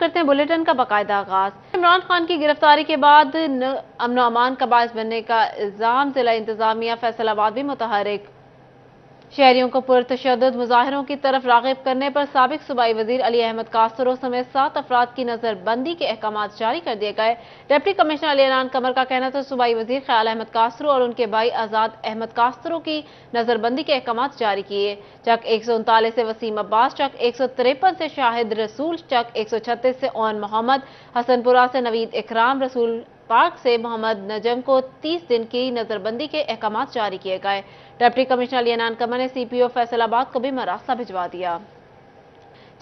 کرتے ہیں بلیٹن کا باقاعدہ آغاز۔ عمران خان کی گرفتاری کے بعد امن و امان کا باعث بننے کا الزام، ضلع انتظامیہ فیصل آباد بھی متحرک۔ شہریوں کو پرتشدد مظاہروں کی طرف راغب کرنے پر سابق صوبائی وزیر علی احمد کاسترو سمیت 7 افراد کی نظر بندی کے احکامات جاری کر دیے گئے۔ ڈپٹی کمشنر علی عنان قمر کا کہنا تھا صوبائی وزیر خیال احمد کاسترو اور ان کے بھائی آزاد احمد کاسترو کی نظر بندی کے احکامات جاری کیے۔ چک 139 سے وسیم عباس، چک 153 سے شاہد رسول، چک 136 سے اون محمد، حسن پورہ سے نوید اکرام، رسول پارک سے محمد نجم کو 30 دن کی نظر بندی کے احکامات جاری کیے گئے۔ ڈپٹی کمشنر علی عنان قمر نے سی پی او فیصل آباد کو بھی مراستہ بھجوا دیا۔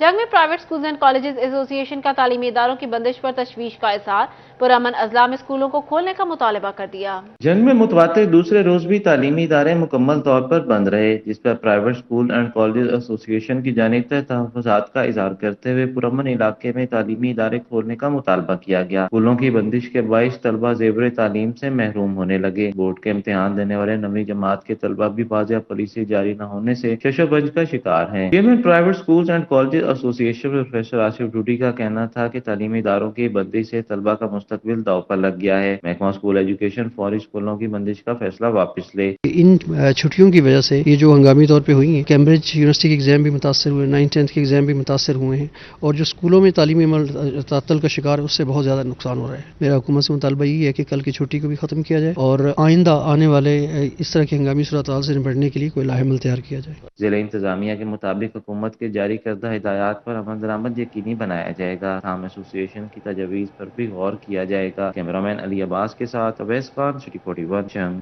جنگ میں پرائیویٹ سکولز اینڈ کالجز ایسوسی ایشن کا تعلیمی اداروں کی بندش پر تشویش کا اظہار، پرامن اضلاع میں اسکولوں کو کھولنے کا مطالبہ کر دیا۔ جنگ میں متواتر دوسرے روز بھی تعلیمی ادارے مکمل طور پر بند رہے، جس پر پرائیویٹ اسکول اینڈ کالجز ایسوسی ایشن کی جانب سے تحفظات کا اظہار کرتے ہوئے پرامن علاقے میں تعلیمی ادارے کھولنے کا مطالبہ کیا گیا۔ اسکولوں کی بندش کے باعث طلبہ زیور تعلیم سے محروم ہونے لگے۔ بورڈ کے امتحان دینے والے 9ویں جماعت کے طلبہ بھی واضح پالیسی جاری نہ ہونے سے شش و بج کا شکار ہیں۔ Chairman private schools and colleges ایسوسی ایشن پروفیسر آصف ڈوڈی کا کہنا تھا کہ تعلیمی اداروں کی بندش سے طلبہ کا مستقبل داؤ پر لگ گیا ہے۔ محکمہ اسکول ایجوکیشن فوری اسکولوں کی بندش کا فیصلہ واپس لے۔ ان چھٹیوں کی وجہ سے یہ جو ہنگامی طور پہ ہوئی ہیں، کیمبرج یونیورسٹی کے ایگزام بھی متاثر ہوئے، 9th-10th کے ایگزام بھی متاثر ہوئے ہیں، اور جو اسکولوں میں تعلیمی عمل تعطل کا شکار ہے اس سے بہت زیادہ نقصان ہو رہا ہے۔ میرا حکومت سے مطالبہ یہ ہے کہ کل کی چھٹی کو بھی ختم کیا جائے اور آئندہ آنے والے اس طرح کی ہنگامی صورتحال سے نپٹنے کے لیے کوئی لاہ عمل تیار کیا جائے۔ ضلع انتظامیہ کے مطابق حکومت کے جاری کردہ ہدایات پر عمل درآمد یقینی بنایا جائے گا۔ تاہم ایسوسی ایشن کی تجاویز پر بھی غور کیا جائے گا۔ کیمرامین علی عباس کے ساتھ اویس خان، سٹی 41 جنگ۔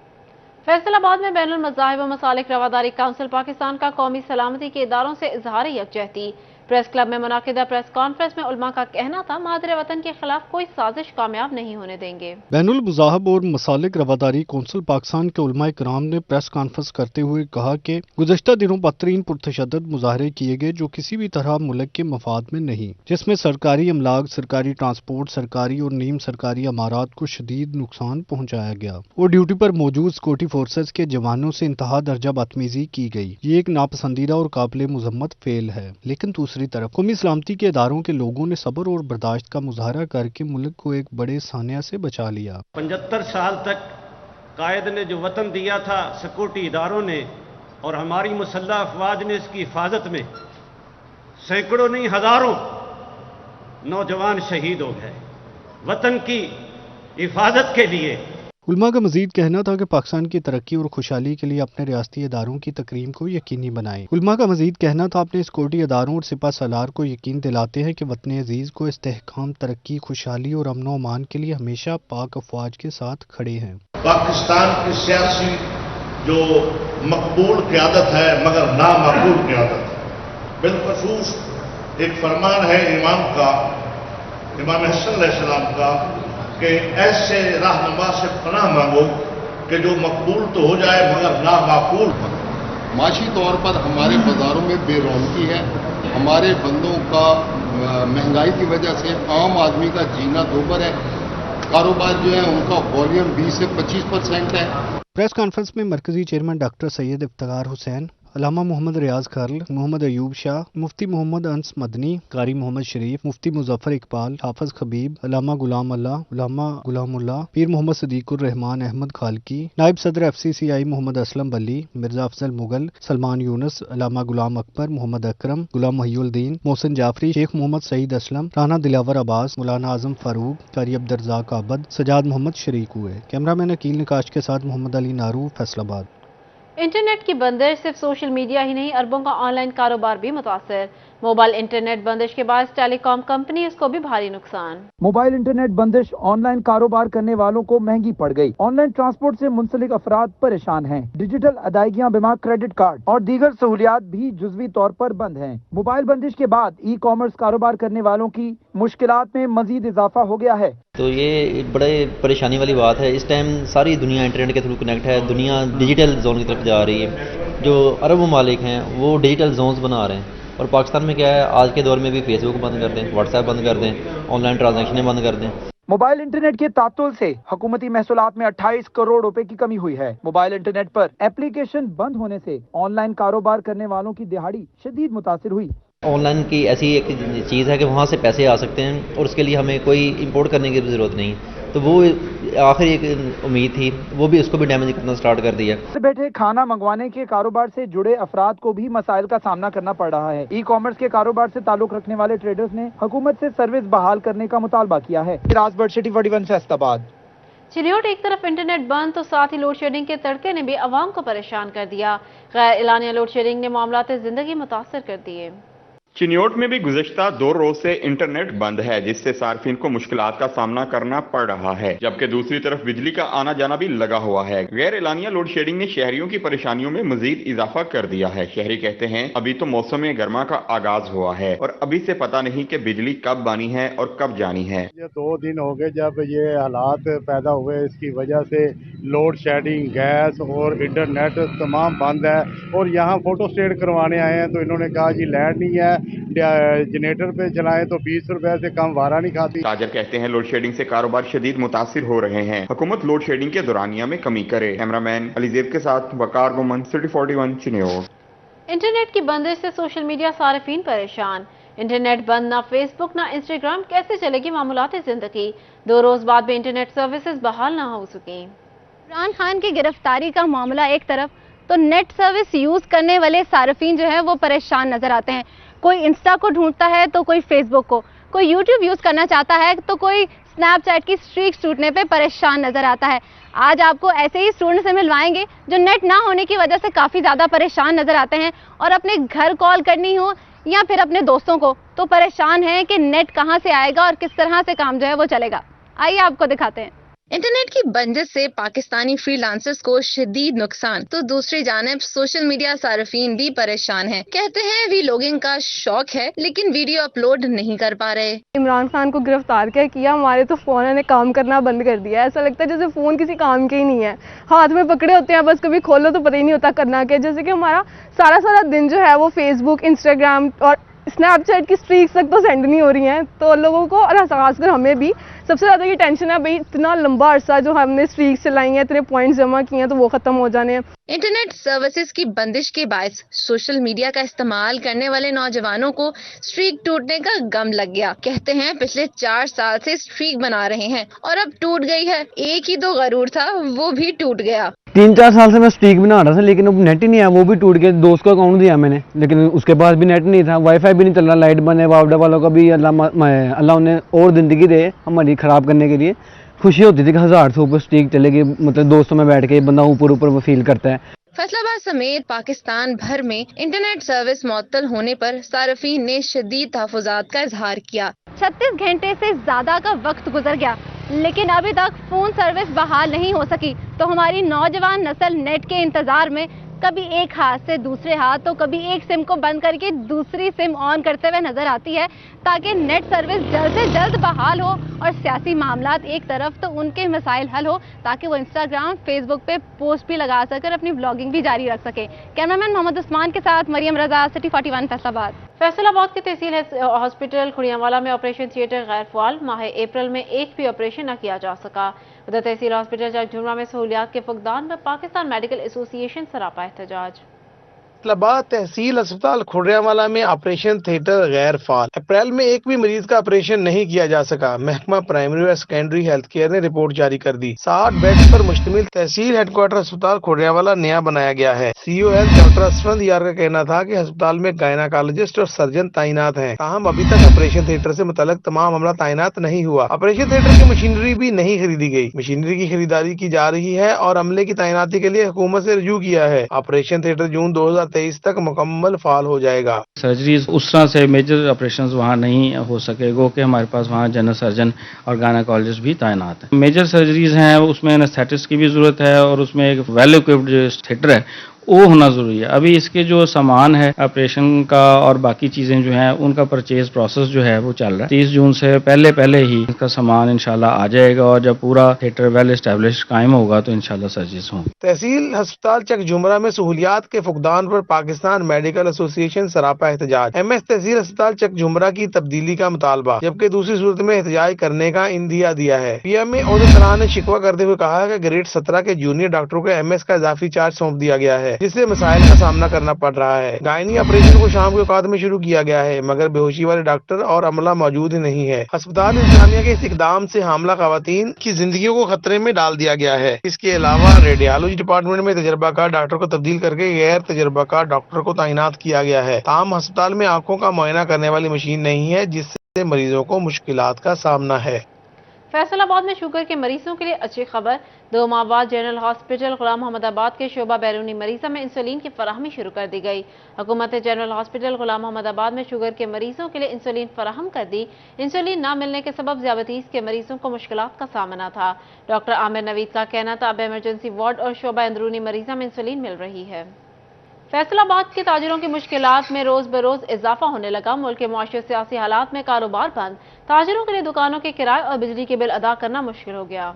فیصل آباد میں بین المذاہب و مسالک رواداری کونسل پاکستان کا قومی سلامتی کے اداروں سے اظہار یکجہتی۔ پریس کلب میں منعقدہ پریس کانفرنس میں علماء کا کہنا تھا مادر وطن کے خلاف کوئی سازش کامیاب نہیں ہونے دیں گے۔ بین المذاہب اور مسالک رواداری کونسل پاکستان کے علماء کرام نے پریس کانفرنس کرتے ہوئے کہا کہ گزشتہ دنوں بدترین پرتشدد مظاہرے کیے گئے جو کسی بھی طرح ملک کے مفاد میں نہیں، جس میں سرکاری املاک، سرکاری ٹرانسپورٹ، سرکاری اور نیم سرکاری عمارات کو شدید نقصان پہنچایا گیا اور ڈیوٹی پر موجود سیکورٹی فورسز کے جوانوں سے انتہا درجہ بدتمیزی کی گئی۔ یہ ایک ناپسندیدہ اور قابل مذمت فعل ہے، لیکن دوسری طرف قومی سلامتی کے اداروں کے لوگوں نے صبر اور برداشت کا مظاہرہ کر کے ملک کو ایک بڑے سانحہ سے بچا لیا۔ 75 سال تک قائد نے جو وطن دیا تھا، سیکورٹی اداروں نے اور ہماری مسلح افواج نے اس کی حفاظت میں سینکڑوں نہیں ہزاروں نوجوان شہید ہو گئے۔ وطن کی حفاظت کے لیے علماء کا مزید کہنا تھا کہ پاکستان کی ترقی اور خوشحالی کے لیے اپنے ریاستی اداروں کی تکریم کو یقینی بنائیں۔ علماء کا مزید کہنا تھا اپنے سیکورٹی اداروں اور سپہ سالار کو یقین دلاتے ہیں کہ وطن عزیز کو استحکام، ترقی، خوشحالی اور امن و امان کے لیے ہمیشہ پاک افواج کے ساتھ کھڑے ہیں۔ پاکستان کی سیاسی جو مقبول قیادت ہے مگر نامقبول قیادت ہے، بالخصوص ایک فرمان ہے امام حسن علیہ السلام کا کہ ایسے رہنما سے پناہ مانگو کہ جو مقبول تو ہو جائے مگر نامعقول ہو۔ معاشی طور پر ہمارے بازاروں میں بے رونقی ہے، ہمارے بندوں کا مہنگائی کی وجہ سے عام آدمی کا جینا دوبر ہے، کاروبار جو ہے ان کا والیوم 20 سے 25% ہے۔ پریس کانفرنس میں مرکزی چیئرمین ڈاکٹر سید افتخار حسین، علامہ محمد ریاض خرل، محمد ایوب شاہ، مفتی محمد انس مدنی، قاری محمد شریف، مفتی مظفر اقبال، حافظ خبیب، علامہ غلام اللہ، علامہ غلام اللہ، پیر محمد صدیق الرحمان احمد خالقی، نائب صدر ایف سی سی آئی محمد اسلم بلی، مرزا افضل مغل، سلمان یونس، علامہ غلام اکبر، محمد اکرم، غلام محی الدین، محسن جعفری، شیخ محمد سعید اسلم، رانا دلاور عباس، مولانا اعظم فاروق، قاری عبدالرزاق عابد، سجاد محمد شریک ہوئے۔ کیمرامین عقیل نقاش کے ساتھ محمد علی نارو، فیصل آباد۔ انٹرنیٹ کی بندش صرف سوشل میڈیا ہی نہیں، اربوں کا آن لائن کاروبار بھی متاثر۔ موبائل انٹرنیٹ بندش کے باعث ٹیلی کام کمپنیز کو بھی بھاری نقصان۔ موبائل انٹرنیٹ بندش آن لائن کاروبار کرنے والوں کو مہنگی پڑ گئی۔ آن لائن ٹرانسپورٹ سے منسلک افراد پریشان ہیں۔ ڈیجیٹل ادائیگیاں بما کریڈٹ کارڈ اور دیگر سہولیات بھی جزوی طور پر بند ہیں۔ موبائل بندش کے بعد ای کامرس کاروبار کرنے والوں کی مشکلات میں مزید اضافہ ہو گیا ہے۔ تو یہ بڑے پریشانی والی بات ہے۔ اس ٹائم ساری دنیا انٹرنیٹ کے تھرو کنیکٹ ہے، دنیا ڈیجیٹل زون کی طرف جا رہی ہے۔ جو عرب ممالک ہیں وہ ڈیجیٹل زونز بنا رہے ہیں، اور پاکستان میں کیا ہے، آج کے دور میں بھی فیس بک بند کر دیں، واٹس ایپ بند کر دیں، آن لائن ٹرانزیکشنیں بند کر دیں۔ موبائل انٹرنیٹ کے تعطل سے حکومتی محصولات میں 28 کروڑ روپے کی کمی ہوئی ہے۔ موبائل انٹرنیٹ پر ایپلیکیشن بند ہونے سے آن لائن کاروبار کرنے والوں کی دہاڑی شدید متاثر ہوئی۔ آن لائن کی ایسی ایک چیز ہے کہ وہاں سے پیسے آ سکتے ہیں اور اس کے لیے ہمیں کوئی امپورٹ کرنے کی ضرورت نہیں، تو وہ آخری ایک امید تھی، وہ بھی اس کو بھی ڈیمیج کرنا سٹارٹ کر دیا۔ بیٹھے کھانا منگوانے کے کاروبار سے جڑے افراد کو بھی مسائل کا سامنا کرنا پڑ رہا ہے۔ ای کامرس کے کاروبار سے تعلق رکھنے والے ٹریڈرز نے حکومت سے سروس بحال کرنے کا مطالبہ کیا ہے۔ راز برڈ سٹی 41 فیصل آباد۔ چنیوٹ ایک طرف انٹرنیٹ بند تو ساتھ ہی لوڈ شیڈنگ کے تڑکے نے بھی عوام کو پریشان کر دیا۔ غیر اعلانیہ لوڈ شیڈنگ نے معاملات زندگی متاثر کر دیے۔ چنیوٹ میں بھی گزشتہ 2 روز سے انٹرنیٹ بند ہے، جس سے صارفین کو مشکلات کا سامنا کرنا پڑ رہا ہے، جبکہ دوسری طرف بجلی کا آنا جانا بھی لگا ہوا ہے۔ غیر اعلانیہ لوڈ شیڈنگ نے شہریوں کی پریشانیوں میں مزید اضافہ کر دیا ہے۔ شہری کہتے ہیں ابھی تو موسم گرما کا آغاز ہوا ہے اور ابھی سے پتہ نہیں کہ بجلی کب آنی ہے اور کب جانی ہے۔ یہ 2 دن ہو گئے جب یہ حالات پیدا ہوئے، اس کی وجہ سے لوڈ شیڈنگ، گیس اور انٹرنیٹ تمام بند ہے، اور یہاں فوٹو اسٹیٹ کروانے آئے ہیں تو انہوں نے کہا جی لائٹ نہیں ہے، جنریٹر پہ چلائیں تو 20 روپے سے کم وارہ نہیں کھاتی۔ تاجر کہتے ہیں لوڈ شیڈنگ سے کاروبار شدید متاثر ہو رہے ہیں، حکومت لوڈ شیڈنگ کے دورانیہ میں کمی کرے۔ کیمرامین علی زیب کے ساتھ وقار گومن، سٹی 41 چنیوٹ۔ انٹرنیٹ کی بندش سے سوشل میڈیا صارفین پریشان۔ انٹرنیٹ بند، نہ فیس بک نہ انسٹاگرام، کیسے چلے گی معمولات زندگی؟ 2 روز بعد بھی انٹرنیٹ سروسز بحال نہ ہو سکیں۔ عمران خان کی گرفتاری کا معاملہ ایک طرف، تو نیٹ سروس یوز کرنے والے صارفین جو ہیں وہ پریشان نظر آتے ہیں۔ کوئی انسٹا کو ڈھونڈتا ہے تو کوئی فیس بک کو، کوئی یوٹیوب یوز کرنا چاہتا ہے تو کوئی سنیپ چیٹ کی اسٹریکس ٹوٹنے پہ پریشان نظر آتا ہے۔ آج آپ کو ایسے ہی اسٹوڈنٹ سے ملوائیں گے جو نیٹ نہ ہونے کی وجہ سے کافی زیادہ پریشان نظر آتے ہیں، اور اپنے گھر کال کرنی ہو یا پھر اپنے دوستوں کو تو پریشان ہیں کہ نیٹ کہاں سے آئے گا اور کس طرح سے کام جو ہے وہ چلے گا۔ آئیے آپ کو دکھاتے ہیں۔ انٹرنیٹ کی بندش سے پاکستانی فری لانسرز کو شدید نقصان، تو دوسری جانب سوشل میڈیا صارفین بھی پریشان ہیں۔ کہتے ہیں وی لوگنگ کا شوق ہے لیکن ویڈیو اپلوڈ نہیں کر پا رہے۔ عمران خان کو گرفتار کیا ہمارے تو فون نے کام کرنا بند کر دیا۔ ایسا لگتا ہے جیسے فون کسی کام کے ہی نہیں ہے، ہاتھ میں پکڑے ہوتے ہیں بس، کبھی کھولو تو پتہ ہی نہیں ہوتا کرنا کیا۔ جیسے کہ ہمارا سارا دن جو ہے وہ فیس بک، انسٹاگرام اور اسنیپ چیٹ کی اسٹریکس تک تو سینڈ نہیں ہو رہی ہیں، تو لوگوں کو اور خاص کر ہمیں بھی سب سے زیادہ یہ ٹینشن ہے، بھائی اتنا لمبا عرصہ جو ہم نے اسٹریکس چلائی ہیں، اتنے پوائنٹس جمع کیے ہیں تو وہ ختم ہو جانے ہیں۔ انٹرنیٹ سروسز کی بندش کے باعث سوشل میڈیا کا استعمال کرنے والے نوجوانوں کو اسٹریک ٹوٹنے کا غم لگ گیا۔ کہتے ہیں پچھلے 4 سال سے اسٹریک بنا رہے ہیں اور اب ٹوٹ گئی ہے۔ ایک ہی تو غرور تھا، وہ بھی ٹوٹ گیا۔ 3-4 سال سے میں اسٹریک بنا رہا تھا لیکن اب نیٹ ہی نہیں ہے، وہ بھی ٹوٹ گیا۔ دوست کا اکاؤنٹ دیا میں نے لیکن اس کے پاس بھی نیٹ نہیں تھا، وائی فائی بھی نہیں چل رہا، لائٹ بند ہے۔ واوڈا والوں کا بھی اللہ انہیں اور زندگی دے ہماری خراب کرنے کے لیے۔ خوشی ہوتی تھی کہ 1000 سے اوپر اسٹریک چلے گی، مطلب دوستوں میں بیٹھ کے بندہ اوپر وہ فیل کرتا ہے۔ فیصل آباد سمیت پاکستان بھر میں انٹرنیٹ سروس معطل ہونے پر صارفین نے شدید تحفظات کا اظہار کیا۔ 36 گھنٹے سے زیادہ کا وقت گزر گیا لیکن ابھی تک فون سروس بحال نہیں ہو سکی، تو ہماری نوجوان نسل نیٹ کے انتظار میں کبھی ایک ہاتھ سے دوسرے ہاتھ تو کبھی ایک سم کو بند کر کے دوسری سم آن کرتے ہوئے نظر آتی ہے تاکہ نیٹ سروس جلد سے جلد بحال ہو اور سیاسی معاملات ایک طرف تو ان کے مسائل حل ہو تاکہ وہ انسٹاگرام، فیس بک پہ پوسٹ بھی لگا سکے اور اپنی بلاگنگ بھی جاری رکھ سکے۔ کیمرامین محمد عثمان کے ساتھ مریم رضا، سٹی 41 فیصل آباد۔ فیصل آباد کے تحصیل ہاسپٹل کھڑیاوالا میں آپریشن تھیٹر غیر فعال، ماہ اپریل میں ایک بھی آپریشن نہ کیا جا سکا۔ ادھر تحصیل ہاسپٹل چک جھمرا میں سہولیات کے فقدان پر پاکستان میڈیکل ایسوسی ایشن سراپا احتجاج۔ فیصل آباد تحصیل ہسپتال کھڑیوالا میں آپریشن تھیٹر غیر فعال، اپریل میں ایک بھی مریض کا آپریشن نہیں کیا جا سکا۔ محکمہ پرائمری اور سیکنڈری ہیلتھ کیئر نے رپورٹ جاری کر دی۔ 60 بیڈز پر مشتمل تحصیل ہیڈ کوارٹر ہسپتال کھڑیوالا نیا بنایا گیا ہے۔ سی او ایل ڈاکٹر اسفند یار کا کہنا تھا کہ ہسپتال میں گائناکالوجسٹ اور سرجن تعینات ہیں، تاہم ابھی تک آپریشن تھیٹر سے متعلق تمام عملہ تعینات نہیں ہوا۔ آپریشن تھیٹر کی مشینری بھی نہیں خریدی گئی، مشینری کی خریداری کی جا رہی ہے اور عملے کی تعیناتی کے لیے حکومت سے رجوع کیا ہے۔ آپریشن تھیٹر جون 2023 تک مکمل فعال ہو جائے گا۔ سرجریز اس طرح سے میجر آپریشنز وہاں نہیں ہو سکے گو کہ ہمارے پاس وہاں جنرل سرجن اور گائناکالوجسٹ بھی تعینات ہیں۔ میجر سرجریز ہیں اس میں انستھیٹکس کی بھی ضرورت ہے اور اس میں ایک ویل اکوپڈ جو تھیٹر ہے وہ ہونا ضروری ہے۔ ابھی اس کے جو سامان ہے آپریشن کا اور باقی چیزیں جو ہیں ان کا پرچیز پروسیس جو ہے وہ چل رہا ہے۔ 30 جون سے پہلے ہی اس کا سامان انشاءاللہ آ جائے گا اور جب پورا تھیٹر ویل اسٹیبلش قائم ہوگا تو انشاءاللہ سرجریز ہوں۔ تحصیل ہسپتال چک جھمرا میں سہولیات کے فقدان پر پاکستان میڈیکل ایسوسی ایشن سراپا احتجاج۔ ایم ایس تحصیل ہسپتال چک جھمرا کی تبدیلی کا مطالبہ، جبکہ دوسری صورت میں احتجاج کرنے کا اندیا دیا ہے۔ پی ایم اے عہدیداران نے شکوہ کرتے ہوئے کہا کہ گریڈ 17 کے جونیئر ڈاکٹروں کو ایم ایس کا اضافی چارج سونپ دیا گیا ہے۔ जिससे मसाइल का सामना करना पड़ रहा है। गायनी ऑपरेशन को शाम के औकात में शुरू किया गया है, मगर बेहोशी वाले डॉक्टर और अमला मौजूद नहीं है। अस्पताल इंतजामिया के इस इकदाम से हामला खवातीन की जिंदगियों को खतरे में डाल दिया गया है। इसके अलावा रेडियोलॉजी डिपार्टमेंट में तजर्बाकार डॉक्टर को तब्दील करके गैर तजर्बाकार डॉक्टर को तैनात किया गया है। ताहम अस्पताल में आंखों का मुआयना करने वाली मशीन नहीं है, जिससे मरीजों को मुश्किलात का सामना है। फैसलाबाद में शुगर के मरीजों के लिए अच्छी खबर। 2 माह बाद जनरल हॉस्पिटल गुलाम मोहम्मदाबाद के शोबा बैरूनी मरीज़ा में इंसुलिन की फराहमी शुरू कर दी गई। हुकूमत जनरल हॉस्पिटल गुलाम मोहम्मदाबाद में शुगर के मरीजों के लिए इंसुलिन फराहम कर दी। इंसुलिन न मिलने के सबब ज़ियाबतीस के मरीजों को मुश्किलात का सामना था। डॉक्टर आमिर नवीद का कहना था अब इमरजेंसी वार्ड और शोबा अंदरूनी मरीज़ा में इंसुलिन मिल रही है। फैसलाबाद के ताजिरों की मुश्किलात में रोज बरोज इजाफा होने लगा। मुल्क के मुआशी सियासी हालात में कारोबार बंद, ताजिरों के लिए दुकानों के किराए और बिजली के बिल अदा करना मुश्किल हो गया।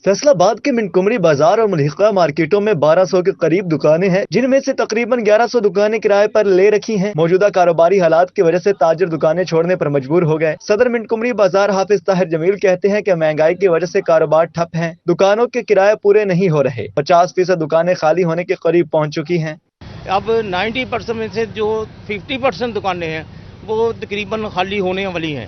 फैसलाबाद के मिंटकुमरी बाजार और मुल्हिका मार्केटों में 1200 के करीब दुकानें हैं, जिनमें से तकरीबन 1100 दुकानें किराए पर ले रखी हैं। मौजूदा कारोबारी हालात की वजह से ताजिर दुकानें छोड़ने पर मजबूर हो गए। सदर मिंटकुमरी बाजार हाफिज ताहिर जमील कहते हैं कि महंगाई की वजह से कारोबार ठप है, दुकानों के किराए पूरे नहीं हो रहे। 50% दुकानें खाली होने के करीब पहुँच चुकी हैं। अब 90% में से जो 50% दुकानें हैं वो तकरीबन खाली होने वाली हैं,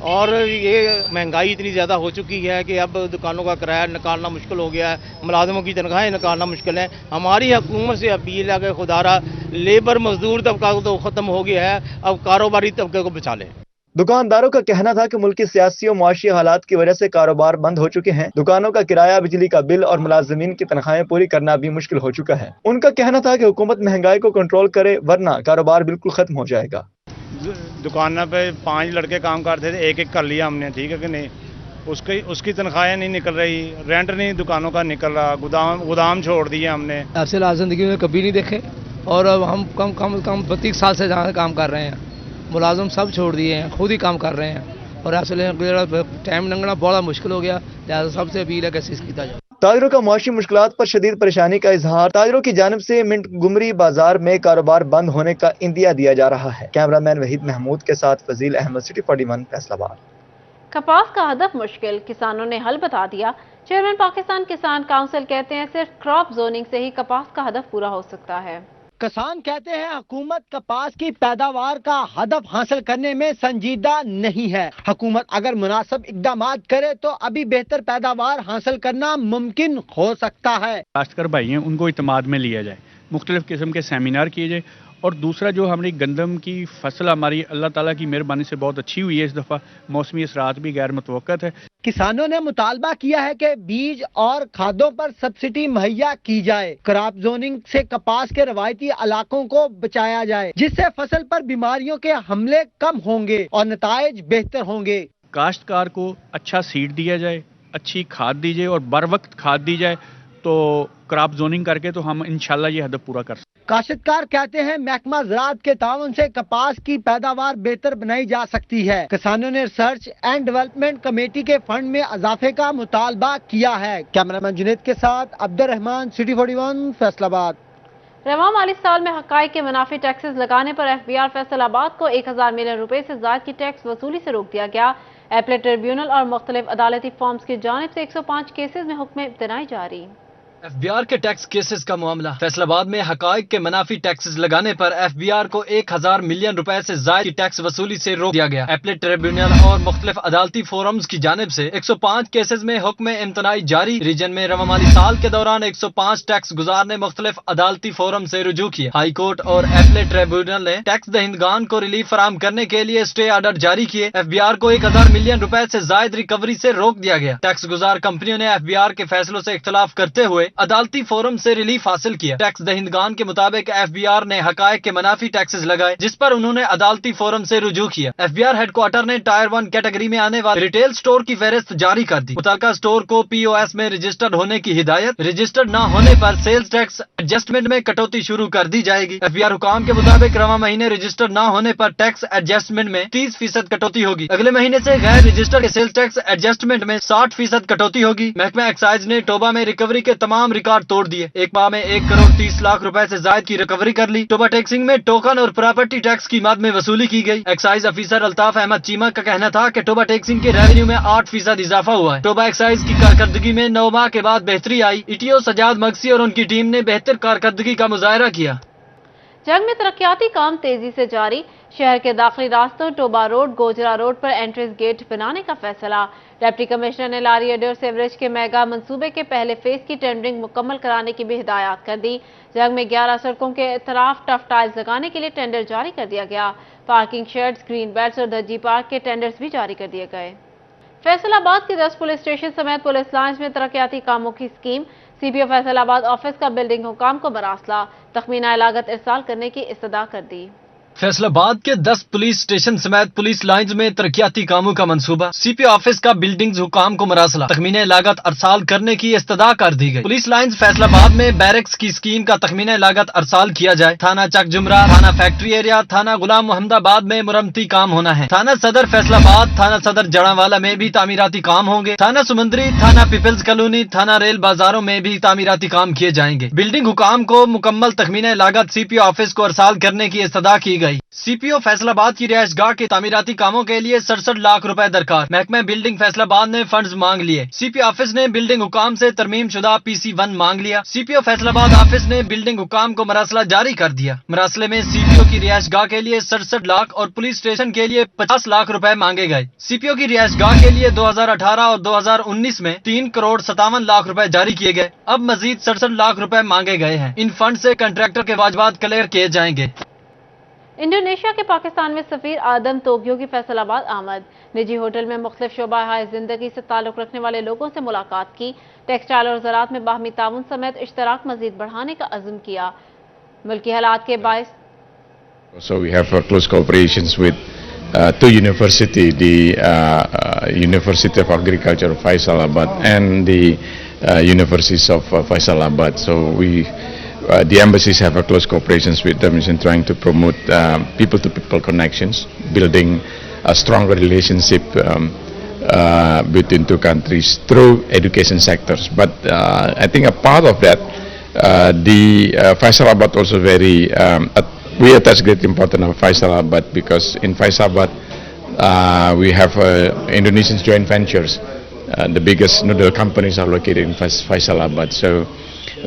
और ये महंगाई इतनी ज़्यादा हो चुकी है कि अब दुकानों का किराया निकालना मुश्किल हो गया है, मुलाजमों की तनख्वाहें निकालना मुश्किल है। हमारी हुकूमत से अपील है कि खुदारा लेबर मजदूर तबका तो ख़त्म हो गया है, अब कारोबारी तबके को बचा लें। दुकानदारों का कहना था कि मुल्क की सियासी और मुआशी हालात की वजह से कारोबार बंद हो चुके हैं। दुकानों का किराया, बिजली का बिल और मुलाजमीन की तनख्वाहें पूरी करना भी मुश्किल हो चुका है। उनका कहना था कि हुकूमत महंगाई को कंट्रोल करे, वरना कारोबार बिल्कुल खत्म हो जाएगा। दुकान पे 5 लड़के काम करते थे, एक कर लिया हमने, ठीक है कि नहीं। उसकी तनख्वाहें नहीं निकल रही, रेंट नहीं दुकानों का निकल रहा, गोदाम छोड़ दिए हमने। ऐसे हालात जिंदगी में कभी नहीं देखे, और अब हम कम 32 साल से जहाँ काम कर रहे हैं, मुलाजम सब छोड़ दिए हैं, खुद ही काम कर रहे हैं, और ऐसे टाइम लंघना बड़ा मुश्किल हो गया। लिहाजा सबसे अपील है कैसे किया जाए। ताजिरों का मुआशी मुश्किलात पर शदीद परेशानी का इजहार। ताजिरों की जानिब से मिंटकुमरी बाजार में कारोबार बंद होने का इंदिया दिया जा रहा है। कैमरामैन वहीद महमूद के साथ फजील अहमद, सिटी 41 फैसलाबाद। कपास का हदफ मुश्किल, किसानों ने हल बता दिया। चेयरमैन पाकिस्तान किसान काउंसिल कहते हैं सिर्फ क्रॉप जोनिंग से ही कपास का हदफ पूरा हो सकता है। किसान कहते हैं हुकूमत कपास की पैदावार का हदफ हासिल करने में संजीदा नहीं है। हुकूमत अगर मुनासिब इकदाम करे तो अभी बेहतर पैदावार हासिल करना मुमकिन हो सकता है। काश्तकार भाई हैं उनको इत्मीनान में लिया जाए, मुख्तलिफ किस्म के सेमिनार किए जाए, और दूसरा जो हमारी गंदम की फसल हमारी अल्लाह ताला की मेहरबानी से बहुत अच्छी हुई है। इस दफ़ा मौसमी असरात भी गैर मुतवक्कत है। किसानों ने मुतालबा किया है कि बीज और खादों पर सब्सिडी मुहैया की जाए। क्रॉप जोनिंग से कपास के रवायती इलाकों को बचाया जाए, जिससे फसल पर बीमारियों के हमले कम होंगे और नताइज बेहतर होंगे। काश्तकार को अच्छा सीड दिया जाए, अच्छी खाद दी जाए और बर वक्त खाद दी जाए, तो क्रॉप जोनिंग करके तो हम इंशाल्लाह ये हदफ पूरा कर सकते हैं। काश्तकार कहते हैं महकमा ज़राअत के ताउन से कपास की पैदावार बेहतर बनाई जा सकती है। किसानों ने रिसर्च एंड डेवलपमेंट कमेटी के फंड में इजाफे का मुतालबा किया है। कैमरामैन जुनेद के साथ अब्दुल रहमान, सिटी 41 फैसलाबाद। रवां माली साल में हकाइक के मुनाफी टैक्सेस लगाने पर FBR फैसलाबाद को 1000 मिलियन रुपए से ज़ायद की टैक्स वसूली से रोक दिया गया। एपलेट ट्रिब्यूनल और मुख्तलिफ अदालती फॉर्म्स की जानिब से 105 केसेस में हुक्म इब्तनाई जारी। FBR के टैक्स केसेस का मामला। फैसलाबाद में हकाइक के मुनाफी टैक्सेस लगाने पर FBR को 1000 मिलियन रुपए से ज्यादा की टैक्स वसूली से रोक दिया गया। एपलेट ट्रिब्यूनल और मुख्तलिफ अदालती फोरम्स की जानिब से 105 केसेस में हुक्म इम्तनाई जारी। रीजन में रवा माली साल के दौरान 105 टैक्स गुजार ने मुख्तलिफ अदालती फोरम से रुजू किया। हाई कोर्ट और एपलेट ट्रिब्यूनल ने टैक्स दहिंदगान को रिलीफ फराहम करने के लिए स्टे ऑर्डर जारी किए। FBR को 1000 मिलियन रुपए से ज्यादा रिकवरी से रोक दिया गया। टैक्स गुजार कंपनियों ने FBR के फैसलों से इख्तलाफ करते हुए अदालती फोरम से रिलीफ हासिल किया। टैक्स दहिंदगान के मुताबिक FBR ने हकायक के मुनाफी टैक्सेस लगाए, जिस पर उन्होंने अदालती फोरम से रुजू किया। FBR हेडक्वार्टर ने टायर 1 कैटेगरी में आने वाले रिटेल स्टोर की फहरिस्त जारी कर दी। मुतल्लिका स्टोर को POS में रजिस्टर्ड होने की हिदायत। रजिस्टर्ड न होने पर सेल्स टैक्स एडजस्टमेंट में कटौती शुरू कर दी जाएगी। FBR हुकाम के मुताबिक रवा महीने रजिस्टर्ड न होने पर टैक्स एडजस्टमेंट में 30% कटौती होगी। अगले महीने से गैर रजिस्टर्ड सेल्स टैक्स एडजस्टमेंट में 60% कटौती होगी। महकमा एक्साइज ने टोबा में रिकवरी के तमाम तमाम रिकॉर्ड तोड़ दिए। एक माह में 1 करोड़ 30 लाख रुपए से ज्यादा की रिकवरी कर ली। टोबा टैक्सिंग में टोकन और प्रॉपर्टी टैक्स की मद में वसूली की गई। एक्साइज अफसर अल्ताफ अहमद चीमा का कहना था कि टोबा टैक्सिंग के रेवेन्यू में 8% इजाफा हुआ है। टोबा एक्साइज की कारकर्दगी में 9 माह के बाद बेहतरी आई। ईटीओ सजाद मगसी और उनकी टीम ने बेहतर कारकर्दगी का मुजाहरा किया। जंग में तरक्याती काम तेजी से जारी। शहर के दाखिली रास्तों टोबा रोड, गोजरा रोड पर एंट्रेंस गेट बनाने का फैसला। डिप्टी कमिश्नर ने लारी अडे और सेवरेज के मेगा मंसूबे के पहले फेज की टेंडरिंग मुकम्मल कराने की भी हिदायत कर दी। जंग में 11 सड़कों के इतराफ टफ टाइल्स लगाने के लिए टेंडर जारी कर दिया गया। पार्किंग शेड्स, ग्रीन बेल्ट्स और दर्जी पार्क के टेंडर्स भी जारी कर दिए गए। फैसलाबाद के 10 पुलिस स्टेशन समेत पुलिस लाइन्स में तरक्याती कामों की स्कीम। सीपीओ फैसलाबाद ऑफिस का बिल्डिंग हुकाम को मरासला, तखमीना लागत इरसाल करने की इस्तदा कर दी। फैसलाबाद के 10 पुलिस स्टेशन समेत पुलिस लाइन्स में तरक्याती कामों का मंसूबा। सीपीओ ऑफिस का बिल्डिंग्स हुकाम को मरासला, तखमीने लागत अरसाल करने की इस्तदा कर दी गई। पुलिस लाइन्स फैसलाबाद में बैरक्स की स्कीम का तखमीने लागत अरसाल किया जाए। थाना चक जुमरा, थाना फैक्ट्री एरिया, थाना गुलाम मोहम्मदाबाद में मुरम्मती काम होना है। थाना सदर फैसलाबाद, थाना सदर जड़ावाला में भी तामीराती काम होंगे। थाना सुमंदरी, थाना पीपल्स कॉलोनी, थाना रेल बाजारों में भी तामीराती काम किए जाएंगे। बिल्डिंग हुकाम को मुकम्मल तखमीने लागत सीपीओ ऑफिस को अरसाल करने की इस्तदा की गई। सीपीओ फैसलाबाद की रिहायशगाह के तामीराती कामों के लिए 67 लाख रुपए दरकार। महकमा बिल्डिंग फैसलाबाद ने फंड्स मांग लिए। सीपीओ ऑफिस ने बिल्डिंग हुकाम से तरमीम शुदा PC1 मांग लिया। सीपीओ फैसलाबाद ऑफिस ने बिल्डिंग हुकाम को मरासला जारी कर दिया। मरासले में सीपीओ की रिहायशगाह के लिए 67 लाख और पुलिस स्टेशन के लिए 50 लाख रुपए मांगे गए। सीपीओ की रिहायशगाह के लिए 2018 और 2019 में 3 करोड़ 57 लाख रुपए जारी किए गए। अब मजीद 67 लाख रुपए मांगे गए हैं। इन फंड से कंट्रैक्टर के वाजबात क्लियर किए जाएंगे। इंडोनेशिया के पाकिस्तान में सफीर आदम तोगियो की फैसलाबाद आमद। निजी होटल में मुख्तलिफ शोबा हाय जिंदगी से ताल्लुक रखने वाले लोगों से मुलाकात की। टेक्सटाइल और ज़राअत में बाहमी ताउन समेत इश्तराक मजीद बढ़ाने का अज़्म किया। मुल्की हालात के बायस So we have close cooperations with two universities, the University of Agriculture of Faisalabad and the Universities of Faisalabad. So the embassies have a close cooperations with them in trying to promote people-to-people connections, building a stronger relationship between two countries through education sectors. But I think a part of that, the Faisalabad also we attach great importance of Faisalabad because in Faisalabad we have Indonesian joint ventures. The biggest noodle companies are located in Faisalabad. So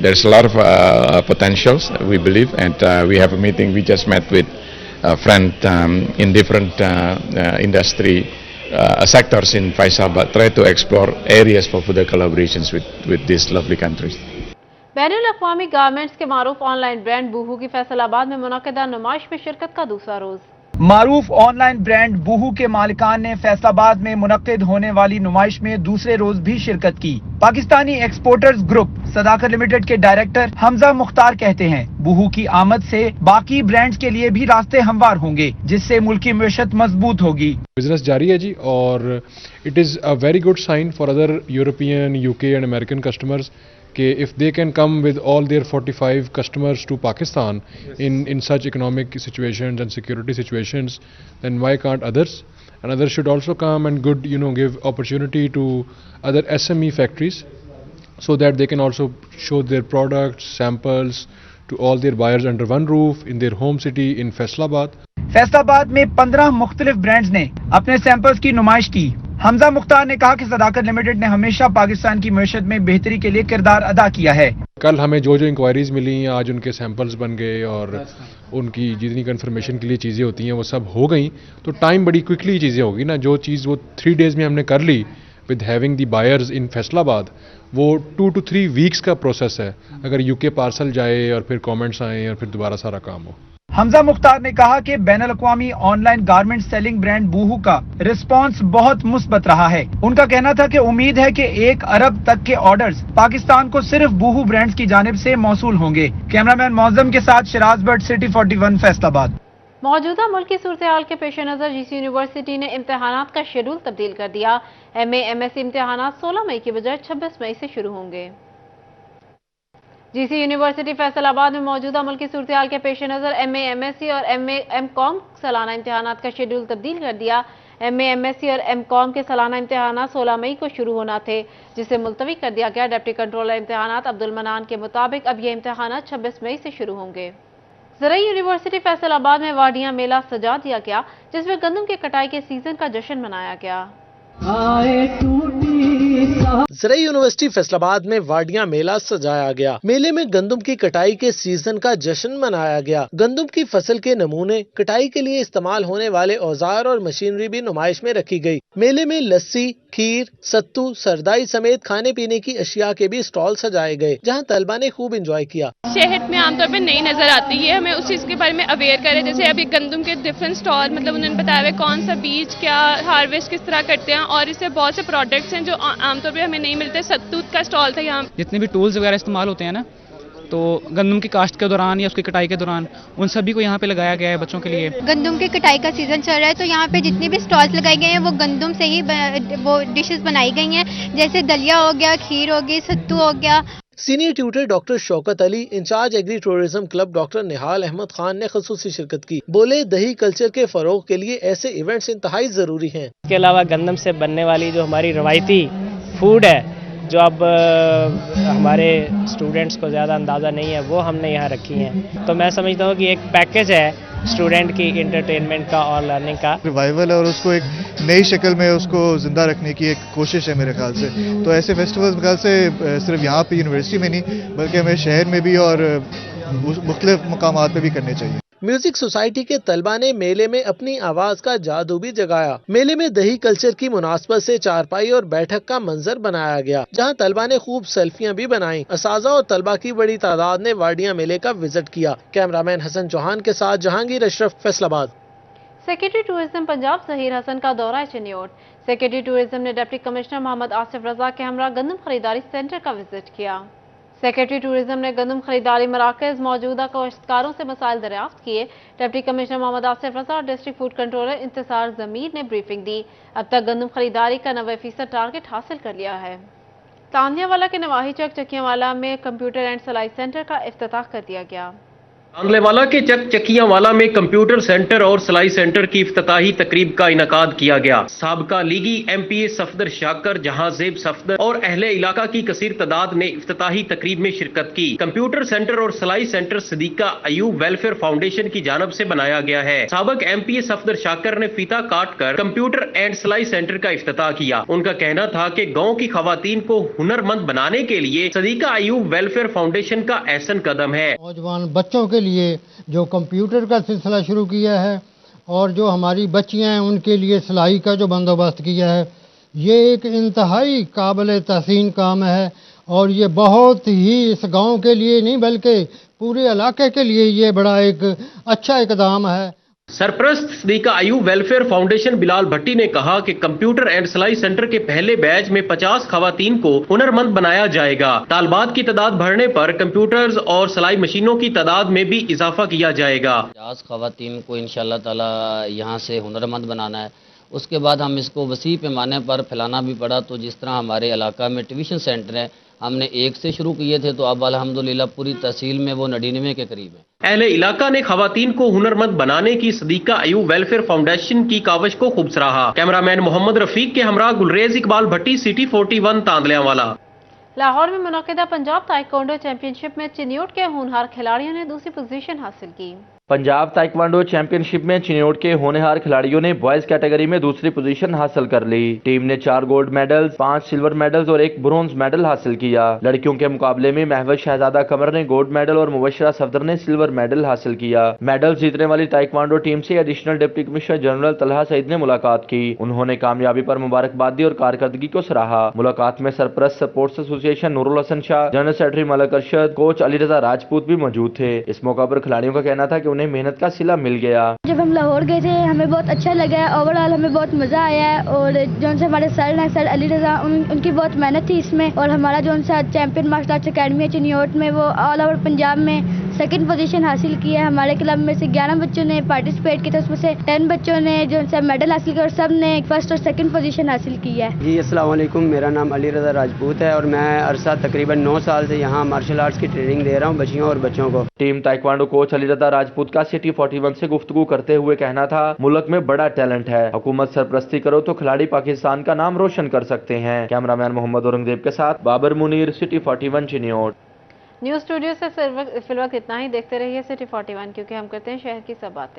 there's a lot of potentials, we believe, and we have a meeting. We just met with a friend in different industry sectors in Faisalabad, try to explore areas for further collaborations with these lovely countries. बैनुल अक़वामी garments के मारूफ online brand बूहू की फैसलाबाद में मुनक़दा नुमाइश में शिरकत का दूसरा रोज। मारूफ ऑनलाइन ब्रांड बूहू के मालिकान ने फैसलाबाद में मुनक़्क़िद होने वाली नुमाइश में दूसरे रोज भी शिरकत की। पाकिस्तानी एक्सपोर्टर्स ग्रुप सदाकत लिमिटेड के डायरेक्टर हमजा मुख्तार कहते हैं, बूहू की आमद से बाकी ब्रांड्स के लिए भी रास्ते हमवार होंगे, जिससे मुल्की मईशत मजबूत होगी। बिजनेस जारी है जी, और it is a very good sign for other European, UK and American customers कि if they can come with all their 45 customers to Pakistan in such economic situations and security situations, then why can't others? And others should also come and give opportunity to other SME factories so that they can also show their products, samples to all their buyers under one roof in their home city in Faisalabad. Faisalabad में 15 मुख्तलिफ brands ने अपने samples की नुमाइश की। हमजा मुख्तार ने कहा कि सदाकत लिमिटेड ने हमेशा पाकिस्तान की मईशत में बेहतरी के लिए किरदार अदा किया है। कल हमें जो इंक्वायरीज मिली, आज उनके सैंपल्स बन गए और उनकी जितनी कंफर्मेशन के लिए चीज़ें होती हैं वो सब हो गई, तो टाइम बड़ी क्विकली चीज़ें होगी ना। जो चीज़ वो 3 days में हमने कर ली विद हैविंग दी बायर्स इन फैसलाबाद, वो 2 to 3 weeks का प्रोसेस है। अगर UK पार्सल जाए और फिर कमेंट्स आए और फिर दोबारा सारा काम हो। हमजा मुख्तार ने कहा कि बैनुल अक़वामी ऑनलाइन गारमेंट सेलिंग ब्रांड बूहू का रिस्पांस बहुत मुस्बत रहा है। उनका कहना था कि उम्मीद है कि 1 अरब तक के ऑर्डर्स पाकिस्तान को सिर्फ बूहू ब्रांड्स की जानिब से मौसूल होंगे। कैमरामैन मौजम के साथ शिराज बट, सिटी 41 फैसलाबाद। मौजूदा मुल्की सूरत हाल के पेश नज़र GC यूनिवर्सिटी ने इम्तहानात का शेड्यूल तब्दील कर दिया। MA MSc इम्तहानात 16 मई की बजाय 26 मई से शुरू होंगे। GC यूनिवर्सिटी फैसलाबाद में मौजूदा मुल्की सूरत हाल के पेश नज़र MA MSc और MA MCom सालाना इम्तहानात का शेड्यूल तब्दील कर दिया। MA, MSc और MCOM के सालाना इम्तिहान 16 मई को शुरू होना थे, जिसे मुलतवी कर दिया गया। डिप्टी कंट्रोलर इम्तिहानात अब्दुल मनान के मुताबिक अब ये इम्तिहान 26 मई से शुरू होंगे। ज़राई यूनिवर्सिटी फैसलाबाद में वाडियां मेला सजा दिया गया, जिसमें गंदम की कटाई के सीजन का जश्न मनाया गया। ज़राई यूनिवर्सिटी फैसलाबाद में वाडियां मेला सजाया गया। मेले में गंदम की कटाई के सीजन का जश्न मनाया गया। गंदम की फसल के नमूने, कटाई के लिए इस्तेमाल होने वाले औजार और मशीनरी भी नुमाइश में रखी गई। मेले में लस्सी, खीर, सत्तू, सरदाई समेत खाने पीने की अशिया के भी स्टॉल सजाए गए, जहां तलबा ने खूब एंजॉय किया। शहर में आमतौर पर नहीं नजर आती है, हमें उस चीज के बारे में अवेयर करें। जैसे अभी गंदम के डिफरेंट स्टॉल, मतलब उन्होंने बताया हुआ कौन सा बीज क्या हार्वेस्ट किस तरह करते हैं, और इससे बहुत से प्रोडक्ट्स हैं जो आमतौर पर हमें नहीं मिलते। सत्तू का स्टॉल था यहाँ। जितने भी टूल्स वगैरह इस्तेमाल होते हैं ना, तो गंदम की काश्त के दौरान या उसकी कटाई के दौरान उन सभी को यहाँ पे लगाया गया है बच्चों के लिए। गंदम की कटाई का सीजन चल रहा है, तो यहाँ पे जितने भी स्टॉल्स लगाए गए हैं वो गंदम से ही वो डिशेस बनाई गई हैं, जैसे दलिया हो गया, खीर हो गई, सत्तू हो गया। Senior tutor doctor Shaukat Ali, incharge agri tourism club doctor Nihal Ahmed Khan ने खुसूसी शिरकत की। बोले, दही कल्चर के फरोग के लिए ऐसे इवेंट्स इंतहाई जरूरी हैं। इसके अलावा गंदम से बनने वाली जो हमारी रवायती फूड है, जो अब हमारे स्टूडेंट्स को ज़्यादा अंदाज़ा नहीं है, वो हमने यहाँ रखी हैं। तो मैं समझता हूँ कि एक पैकेज है स्टूडेंट की इंटरटेनमेंट का और लर्निंग का। रिवाइवल है और उसको एक नई शक्ल में उसको जिंदा रखने की एक कोशिश है मेरे ख्याल से। तो ऐसे फेस्टिवल्स मेरे ख्याल से सिर्फ यहाँ पे यूनिवर्सिटी में नहीं, बल्कि हमें शहर में भी और मुख्तलिफ मकामात पे भी करने चाहिए। म्यूजिक सोसाइटी के तलबा ने मेले में अपनी आवाज का जादू भी जगाया। मेले में दही कल्चर की मुनासबत से चारपाई और बैठक का मंजर बनाया गया, जहां तलबा ने खूब सेल्फियां भी बनाई। असाजा और तलबा की बड़ी तादाद ने वाडियां मेले का विजिट किया। कैमरामैन हसन चौहान के साथ जहांगीर अशरफ, फैसलाबाद। सेक्रेटरी टूरिज्म पंजाब जहीर हसन का दौरा चिन्योट। सेक्रेटरी टूरिज्म ने डिप्टी कमिश्नर मोहम्मद आसिफ रजा के हमरा गंदम खरीदारी सेंटर का विजिट किया। सेक्रेटरी टूरिज्म ने गंदम खरीदारी मराकज, मौजूदा काश्तकारों से मसाइल दरियाफ्त किए। डिप्टी कमिश्नर मोहम्मद आसिफ रजा और डिस्ट्रिक्ट फूड कंट्रोलर इंतजार जमीर ने ब्रीफिंग दी। अब तक गंदम खरीदारी का 90% टारगेट हासिल कर लिया है। तांदियावाला के नवाही चक चकियावाला में कंप्यूटर एंड सिलाई सेंटर का इफ्तिताह कर दिया गया। तांदलेवाला के चक चकियावाला में कंप्यूटर सेंटर और सिलाई सेंटर की इफ्तिताही तकरीब का इनकाद किया गया। साबका लीगी MPA सफदर शाकर, जहांजेब सफदर और अहले इलाका की कसीर तादाद ने इफ्तिताही तकरीब में शिरकत की। कंप्यूटर सेंटर और सिलाई सेंटर सदीका अयूब वेलफेयर फाउंडेशन की जानब से बनाया गया है। साबक MPA सफदर शाकर ने फीता काट कर कंप्यूटर एंड सिलाई सेंटर का इफ्तिताह किया। उनका कहना था कि गाँव की खवातीन को हुनरमंद बनाने के लिए सदीका अयूब वेलफेयर फाउंडेशन का अहसन कदम है। नौजवान बच्चों के लिए जो कंप्यूटर का सिलसिला शुरू किया है और जो हमारी बच्चियां हैं उनके लिए सिलाई का जो बंदोबस्त किया है, ये एक इंतहाई काबिल तहसीन काम है और ये बहुत ही इस गांव के लिए नहीं बल्कि पूरे इलाके के लिए ये बड़ा एक अच्छा इकदाम है। सरप्रस्त सदीका अयूब वेलफेयर फाउंडेशन बिलाल भट्टी ने कहा कि कंप्यूटर एंड सिलाई सेंटर के पहले बैच में 50 खवातीन को हुनरमंद बनाया जाएगा। तालबात की तादाद बढ़ने पर कंप्यूटर्स और सिलाई मशीनों की तादाद में भी इजाफा किया जाएगा। 50 खवातीन को इंशाल्लाह ताला यहाँ से हुनरमंद बनाना है। उसके बाद हम इसको वसी पैमाने पर फैलाना भी पड़ा। तो जिस तरह हमारे इलाका में ट्यूशन सेंटर है, हमने 1 से शुरू किए थे, तो अब अल्हम्दुलिल्लाह पूरी तहसील में वो 99 के करीब है। अहले इलाका ने खवातीन को हुनरमंद बनाने की सदीका अयूब वेलफेयर फाउंडेशन की काविश को खूब सराहा। कैमरामैन मोहम्मद रफीक के हमरा गुलरेज इकबाल भट्टी, सिटी 41 तांदलियावाला। लाहौर में मुनक़िदा पंजाब ताइक्वांडो चैंपियनशिप में चिन्योट के होनहार खिलाड़ियों ने दूसरी पोजीशन हासिल की। पंजाब ताइक्वांडो चैंपियनशिप में चिन्योट के होनहार खिलाड़ियों ने बॉयज कैटेगरी में दूसरी पोजीशन हासिल कर ली। टीम ने 4 गोल्ड मेडल्स, 5 सिल्वर मेडल्स और 1 ब्रोंज मेडल हासिल किया। लड़कियों के मुकाबले में महवज शहजादा कमर ने गोल्ड मेडल और मुबशरा सफदर ने सिल्वर मेडल हासिल किया। मेडल जीतने वाली ताइक्वांडो टीम से additional deputy commissioner general Talha Saeed ने मुलाकात की। उन्होंने कामयाबी पर मुबारकबाद दी और कारकर्दगी को सराहा। मुलाकात में सरपरस्त sports association Noorul Hasan Shah, general secretary Malak Arshad, coach Ali Raza Rajput भी मौजूद थे। इस मौका पर खिलाड़ियों का कहना था कि उन्हें मेहनत का सिला मिल गया। जब हम लाहौर गए थे हमें बहुत अच्छा लगा है, ओवरऑल हमें बहुत मजा आया है। और जो से हमारे सर हैं, सर अली रजा, उनकी बहुत मेहनत थी इसमें। और हमारा जो सा चैंपियन मार्शल आर्ट्स अकेडमी है चिन्योट में, वो ऑल ओवर पंजाब में सेकंड पोजीशन हासिल की है। हमारे क्लब में से 11 बच्चों ने पार्टिसिपेट किया था, उसमें से 10 बच्चों ने जो सब मेडल हासिल किया और सब ने फर्स्ट और सेकंड पोजीशन हासिल की है। जी अस्सलाम वालेकुम, मेरा नाम अली रज़ा राजपूत है और मैं अरसा तकरीबन 9 साल से यहाँ मार्शल आर्ट्स की ट्रेनिंग दे रहा हूँ बच्चियों और बच्चों को। Team taekwondo coach Ali Raza Rajput का सिटी 41 से गुफ्तगू करते हुए कहना था, मुल्क में बड़ा टैलेंट है, हुकूमत सरपरस्ती करो तो खिलाड़ी पाकिस्तान का नाम रोशन कर सकते हैं। कैमरामैन मोहम्मद औरंगजेब के साथ Babar Munir, city 41 Chiniot. News studio से फिल वक्त इतना ही। देखते रहिए सिटी 41, क्योंकि हम करते हैं शहर की सब बातें।